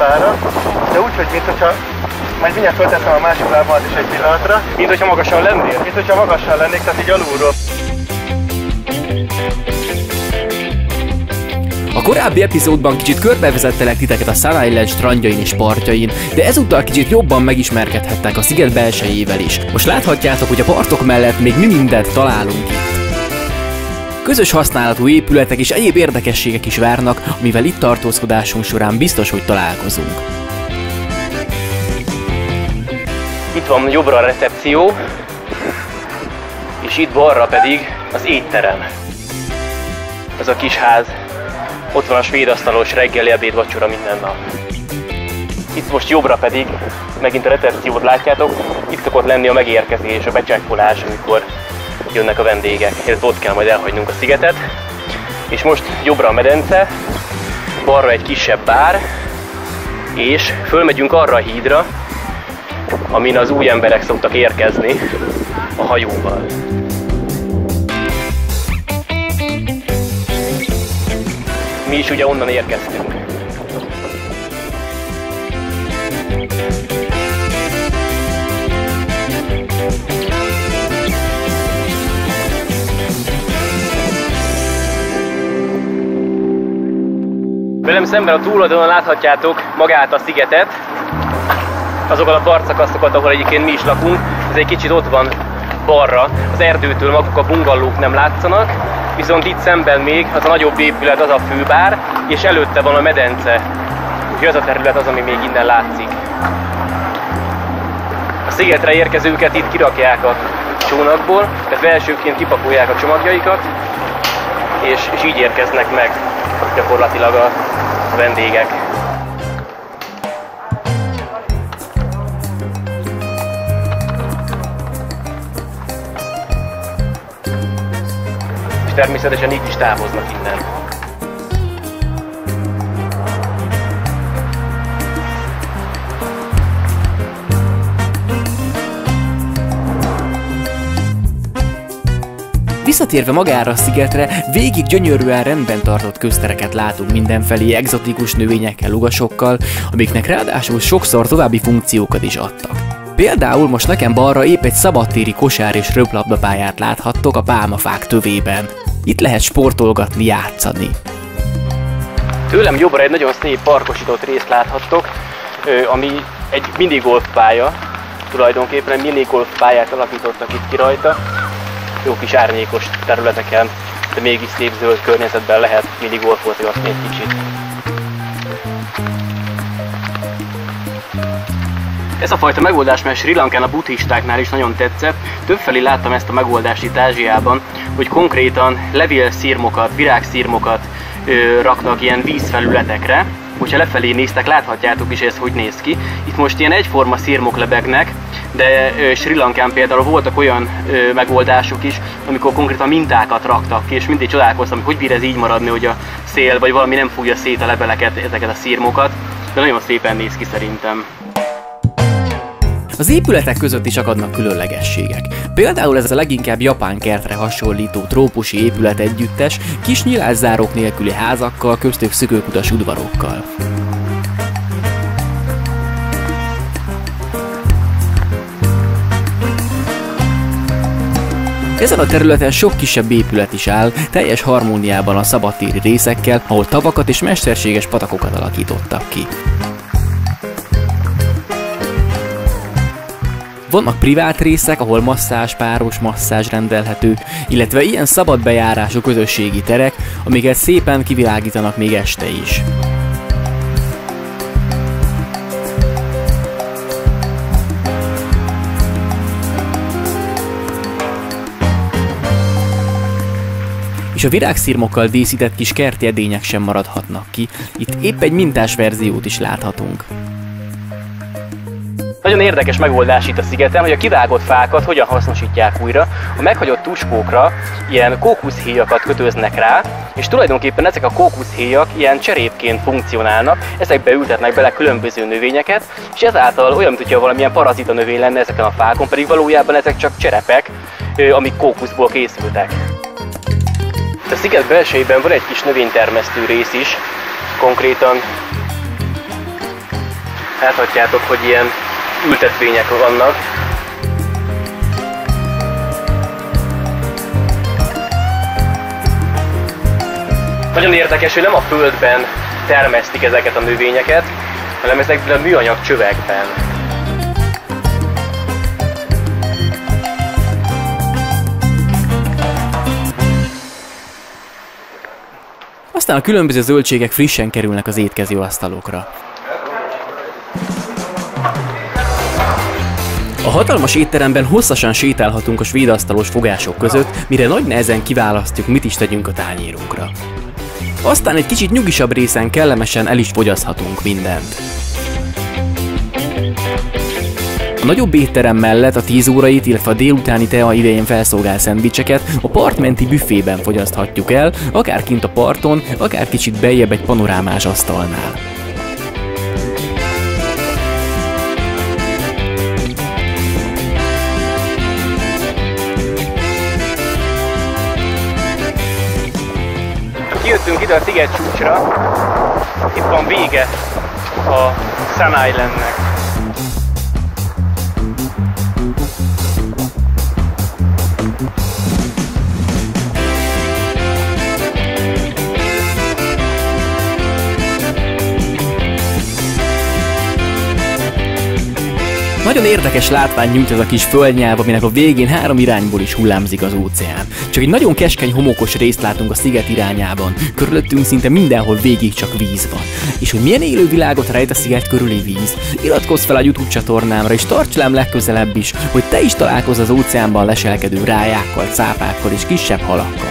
fára, de úgy, hogy mintha majd mindjárt fölteszem a másik lábamat is egy pillanatra. Mint hogyha magasan lennél? Mint hogyha magasan lennék, tehát így alulról. A korábbi epizódban kicsit körbevezettelek titeket a Sun Island strandjain és partjain, de ezúttal kicsit jobban megismerkedhettek a sziget belsejével is. Most láthatjátok, hogy a partok mellett még mi mindent találunk itt. Közös használatú épületek és egyéb érdekességek is várnak, amivel itt tartózkodásunk során biztos, hogy találkozunk. Itt van jobbra a recepció, és itt balra pedig az étterem. Ez a kis ház. Ott van a svédasztalos reggeli, ebéd, vacsora minden nap. Itt most jobbra pedig, megint a recepciót látjátok, itt szokott lenni a megérkezés, a becsekkolás, amikor jönnek a vendégek. Ezért ott kell majd elhagynunk a szigetet. És most jobbra a medence, balra egy kisebb bár, és fölmegyünk arra a hídra, amin az új emberek szoktak érkezni a hajóval. Mi is ugye onnan érkeztünk. Velem szemben a túloldalon láthatjátok magát a szigetet, azokat a partszakaszokat, ahol egyébként mi is lakunk. Ez egy kicsit ott van balra, az erdőtől maguk a bungallók nem látszanak, viszont itt szemben még az a nagyobb épület, az a főbár, és előtte van a medence. Úgyhogy az a terület az, ami még innen látszik. A szigetre érkezőket itt kirakják a csónakból, tehát elsőként kipakolják a csomagjaikat, és így érkeznek meg gyakorlatilag a vendégek. És természetesen így is távoznak innen. Visszatérve magára a szigetre, végig gyönyörűen rendben tartott köztereket látunk mindenfelé egzotikus növényekkel, lugasokkal, amiknek ráadásul sokszor további funkciókat is adtak. Például most nekem balra épp egy szabadtéri kosár és röplabdapályát láthattok a pálmafák tövében. Itt lehet sportolgatni, játszani. Tőlem jobbra egy nagyon szép parkosított részt láthattok, ami egy minigolfpálya. Tulajdonképpen egy minigolfpályát alakítottak itt ki rajta. Jó kis árnyékos területeken, de mégis szép zöld környezetben lehet minigolfozni egy kicsit. Ez a fajta megoldás már Sri Lankán a buddhistáknál is nagyon tetszett. Többfelé láttam ezt a megoldást itt Ázsiában, hogy konkrétan levélszirmokat, virágszirmokat raknak ilyen vízfelületekre. Hogyha lefelé néztek, láthatjátok is ez, hogy néz ki. Itt most ilyen egyforma szirmok lebegnek, de Sri Lankán például voltak olyan megoldások is, amikor konkrétan mintákat raktak ki, és mindig csodálkoztam, hogy bír ez így maradni, hogy a szél vagy valami nem fújja szét a leveleket, ezeket a szirmokat, de nagyon szépen néz ki szerintem. Az épületek között is akadnak különlegességek. Például ez a leginkább japán kertre hasonlító trópusi épület együttes, kis nyilászárók nélküli házakkal, köztük szökőkutas udvarokkal. Ezen a területen sok kisebb épület is áll, teljes harmóniában a szabadtéri részekkel, ahol tavakat és mesterséges patakokat alakítottak ki. Vannak privát részek, ahol masszázs, páros masszázs rendelhető, illetve ilyen szabad bejárású közösségi terek, amiket szépen kivilágítanak még este is. És a virágszirmokkal díszített kis kerti edények sem maradhatnak ki, itt épp egy mintás verziót is láthatunk. Nagyon érdekes megoldás itt a szigeten, hogy a kivágott fákat hogyan hasznosítják újra. A meghagyott tuskókra ilyen kókuszhéjakat kötöznek rá, és tulajdonképpen ezek a kókuszhéjak ilyen cserépként funkcionálnak, ezekbe ültetnek bele különböző növényeket, és ezáltal olyan, mintha valamilyen parazita növény lenne ezeken a fákon, pedig valójában ezek csak cserepek, amik kókuszból készültek. A sziget belsejében van egy kis növénytermesztő rész is, konkrétan Láthatjátok, hogy ilyen ültetvények vannak. Nagyon érdekes, hogy nem a földben termesztik ezeket a növényeket, hanem ezekben a műanyag csövekben. Aztán a különböző zöldségek frissen kerülnek az étkező asztalokra. A hatalmas étteremben hosszasan sétálhatunk a svéd asztalos fogások között, mire nagy nehezen kiválasztjuk, mit is tegyünk a tányérunkra. Aztán egy kicsit nyugisabb részen kellemesen el is fogyaszthatunk mindent. A nagyobb étterem mellett a 10 órait, illetve a délutáni tea idején felszolgál szendvicseket a partmenti büfében fogyaszthatjuk el, akár kint a parton, akár kicsit beljebb egy panorámás asztalnál. Kijöttünk ide a sziget csúcsra, itt van vége a Sun Islandnek. Nagyon érdekes látvány nyújt ez a kis földnyelv, aminek a végén 3 irányból is hullámzik az óceán. Csak egy nagyon keskeny homokos részt látunk a sziget irányában, körülöttünk szinte mindenhol végig csak víz van. És hogy milyen élővilágot rejt a sziget körüli víz, iratkozz fel a YouTube csatornámra és tarts velem legközelebb is, hogy te is találkozz az óceánban leselkedő rájákkal, cápákkal és kisebb halakkal.